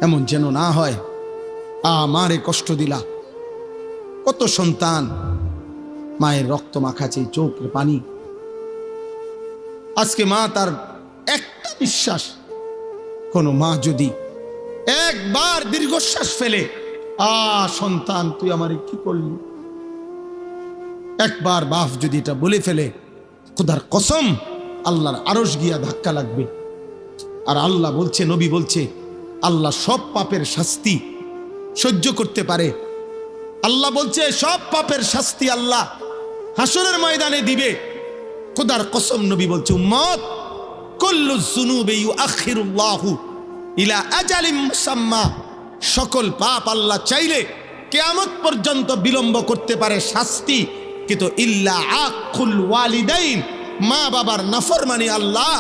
এমন যেন না হয়। আমারে কষ্ট দিলা। কত সন্তান মায়ের রক্ত মাখাচ্ছে, চোখের পানি। আজকে মা তার একটা নিঃশ্বাস, কোন মা যদি একবার দীর্ঘশ্বাস ফেলে, সন্তান তুই আমারে কি করলি, একবার বাপ যদি এটা বলে ফেলে, খোদার কসম আল্লাহর আরশ গিয়া ধাক্কা লাগবে। আর আল্লাহ বলছে, নবী বলছে, আল্লাহ সব পাপের শাস্তি সহ্য করতে পারে। আল্লাহ বলছে সব পাপের শাস্তি আল্লাহ হাসরের ময়দানে দিবে। খোদার কসম নবী বলছে, উম্মত কুল্লু যুনুবি ইউআখিরুল্লাহু ইলা আজালিম মুসাম্মা, সকল পাপ আল্লাহ চাইলে কিয়ামত পর্যন্ত বিলম্ব করতে পারে শাস্তি, কিন্তু ইল্লা আকুল ওয়ালিদাইন, মা বাবার নাফরমানি আল্লাহ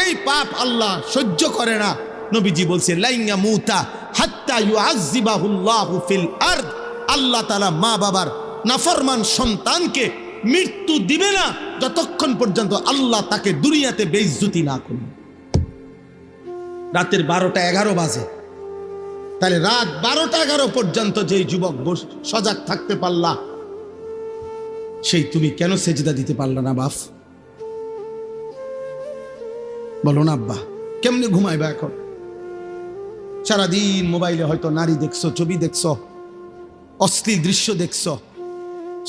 এই পাপ আল্লাহ সহ্য করে না। নবীজি বলছে লাইয়া মুতা হাত্তা ইউআযযিবাহুল্লাহু ফিল আরদ, আল্লাহ তাআলা মা বাবার নাফরমান সন্তানকে মৃত্যু দিবে না যতক্ষণ পর্যন্ত আল্লাহ তাকে দুনিয়াতে বেইজ্জতি না করবে। রাতের 12টা 11 বাজে, তাহলে রাত 12টা 11 পর্যন্ত যেই যুবক সজাগ থাকতে পারলা, সেই তুমি কেন সেজদা দিতে পারলা না বাপ? বলো না আব্বা, কেমনে ঘুমাইবা এখন? সারাদিন মোবাইলে হয়তো নারী দেখছো, ছবি দেখছো, অশ্লীল দৃশ্য দেখছো।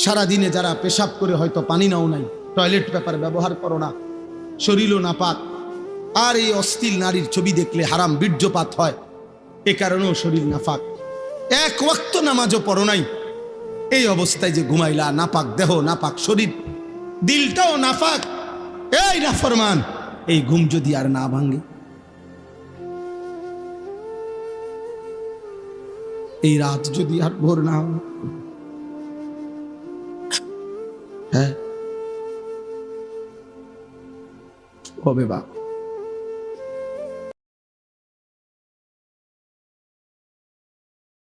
সারাদিনে যারা পেশাব করে হয়তো পানি নাও নাই, টয়লেট পেপার ব্যবহার করো না, শরীরও নাপাক, আর এই অশ্লীল নারীর ছবি দেখলে হারাম বীর্যপাত হয়, এ কারণেও শরীর নাপাক। এক ওয়াক্ত নামাজও পড়ো নাই, এই অবস্থায় যে ঘুমাইলা, নাপাক দেহ, নাপাক শরীর, দিলটাও নাপাক, এই নাফরমান, এই ঘুম যদি আর না ভাঙে, এই রাত যদি আর ভোর না হয়, হ্যাঁ হবে বাপ।